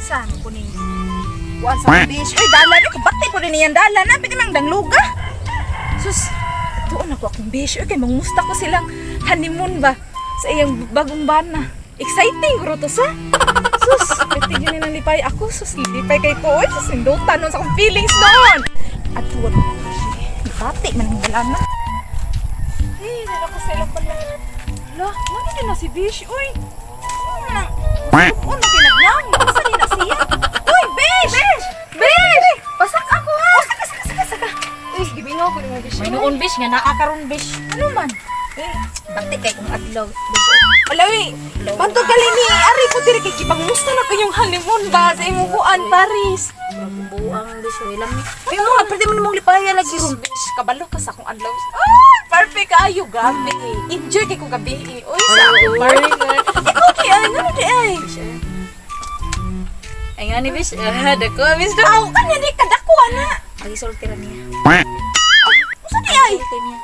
Saan ko ni? Kuan sa beach. Uy, dala ni kabati ko din yan dala na piti mang dangluga. Sus, tuon ako akong beach. Uy, kay mangusta ko silang honeymoon ba sa iyang bagong bana. Exciting ko to sa. Sus, piti yun nang lipay ako. Sus, lipay kay ko. Uy, sus, indutan nun sa akong feelings noon. At tuon ko. Bati man ang balana. Eh, nila ko sila pala. Hala, ano din na si Bish? Uy, ano pinaglang? Basta din na siya. Uy, Bish! Bish! Pasak ako ha! Saka. Uy, gibingaw ko rin mo, Bish. May noon, Bish, nga naakaroon, Bish. Ano man? Bakit kay kong adlaw, Bish? Alawi, bantog gali ni Ari ko diri kay kipangmusta na kayong honeymoon ba sa imong buan, Paris. Buang, Bish, way lang ni. Uy, mo pwede mo nimong lipaya lagi ron, Bish. Kabalo ka sa akong adlaw. Perfect kayo gabi. Enjoy kay ko gabi. Uy, sa akong Paris. Okay, ay ngano di ay. Ay nga ni, Bish. Dako, Bish. Aw, kanya di kadako ana. Pag-isultira niya. Usa di ay. Isultira niya.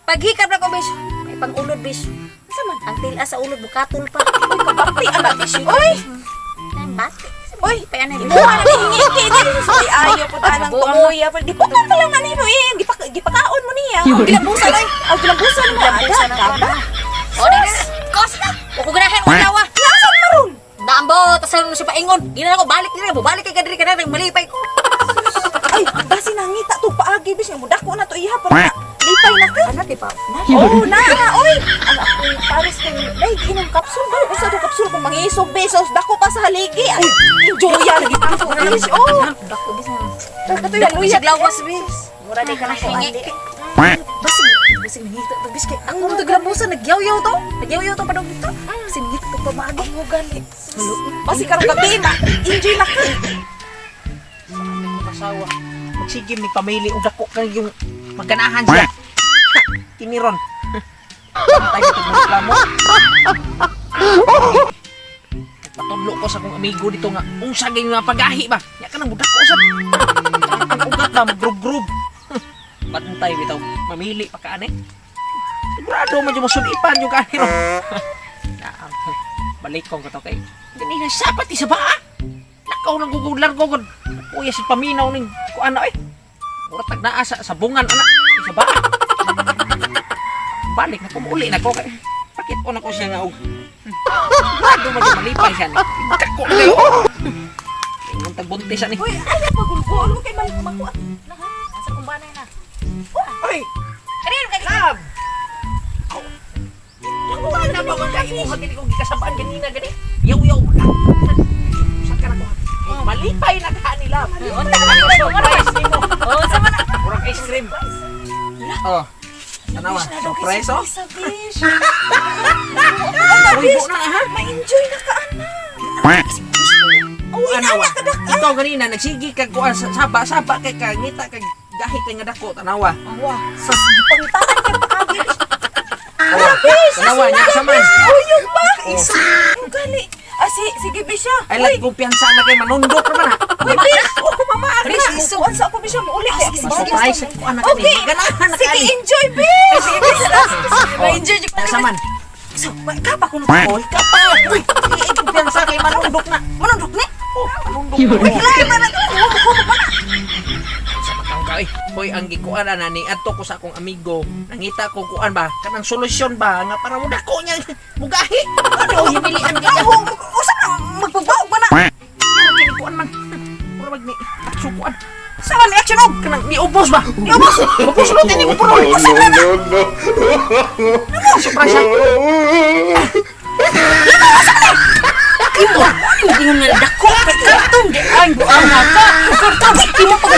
Paghikap na ko, Bish. May pang-ulod, Bish. Sa man? Ang tila sa ulod, bukatol pa. Uy, kabati ana Bish. Uy, Ay, bati. uy. Pa yan, Bish. Ibuha na hingi kay dili ay ayo po tanang tumuya. Di po pa lang nanino eh. Gipakaon mo niya. Ang gilabusan ay. Ang gilabusan mo. Gilabusan Ada, ako. ada. O, di na. Kos na. O, kung ganahin, ulawa. Nasaan maron? Dambo, tas ano siya paingon. Di na ako, balik nila. Balik kay kadiri ka na, malipay ko. Ay, basi nangita to paagi bis mo dako na to iha para lipay na ka. Ano, di pa? Oh, na. Oy. Ano ako Paris kay dai inom kapsul ba? Usa to kapsul kung mangisog besos dako pa sa haligi. Ay, enjoy ya lagi to. Bis. Oh. Dako, Bish. Kato yan luya. Lawas, Bish. Mura di ka na hingi. Basig nangita to, Bish. Ako mo to grabusan, nagyaw-yaw to. Nagyaw-yaw to pa daw dito. Basig nangita to pa maagi. Ang gali. Basi karon gabi na. Enjoy na ka. Asawa. Magsigim ni pamili og dako kang yung maganahan siya. Kiniron. Tayo ito mo reklamo. Patudlo ko sa akong amigo dito nga unsa gyud nga pagahi ba. Ya ka nang budako sa. Ang ugat ba mag-grub-grub. Patay bitaw mamili pa ka ani. Sigurado man yung masulipan yung kaniro. Balik ko to kay. Ganina sapat isa ba? Lakaw nang gugudlar-gugod. Uy, si paminaw ning ko ano eh. Mura tag naa sa bungan anak. Isa ba? Balik na ko uli na ko kay. Bakit ko na ko siya nga og. Ano man yung malipay siya ni. Kako na kayo. Ingon tag buntis ani. Uy, ay pagulgol mo kay malumakuha. Naha, asa kong banay na. Oy, Kanin kay Lab. Ano na ba magkahi mo hagin ko gikasabaan ganina gani? Yaw-yaw pa ka. Saka na ko. Malipay na ka nila. Surprise nimo. Oh, sama na. Murag ice cream. Oh. Tanawa, surprise oh. Sa Bish. Uy, na ha. Ma-enjoy na ka ana. Uy, anawa. Ito ganina nagsigi kag kuan saba kay kangita kag gahi kay nga dako tanawa. Awa, sa gipangitaan kay paagi. Tanawa niya sa man. Uy, yung bakis. Ang gali. Sige, Bish. Ay lag kumpiyansa na kay manundok naman ha. Uy, Bish. Oh, mama. Bish, Suwan sa ako, Bish. Mauli. Surprise ko anak ni. Okay. Ganahan na Sige, kani. enjoy, Bish. Sige, Bish. Ma-enjoy jud ka man. So, kapa ko na. Oy, kapa. Uy, kumpiyansa kay manundok na. Manundok ni? Manundok. Wala man na. Sa matang ka eh. Hoy, ang gikuan na ni adto ko sa akong amigo. Nangita ko kuan ba kanang solusyon ba nga para mo dako niya mugahi. Ano himilian ka? Usa na magpabaog ba na? Pero kini kuan man. Puro mag ni sukuan. Sama ni action og. Kanang niubos ba? Yobos. Ubos lo tini ko puro. Surprise. Imo, gingon nga dako kay kartong di ay buang ka. Kartong, imo pag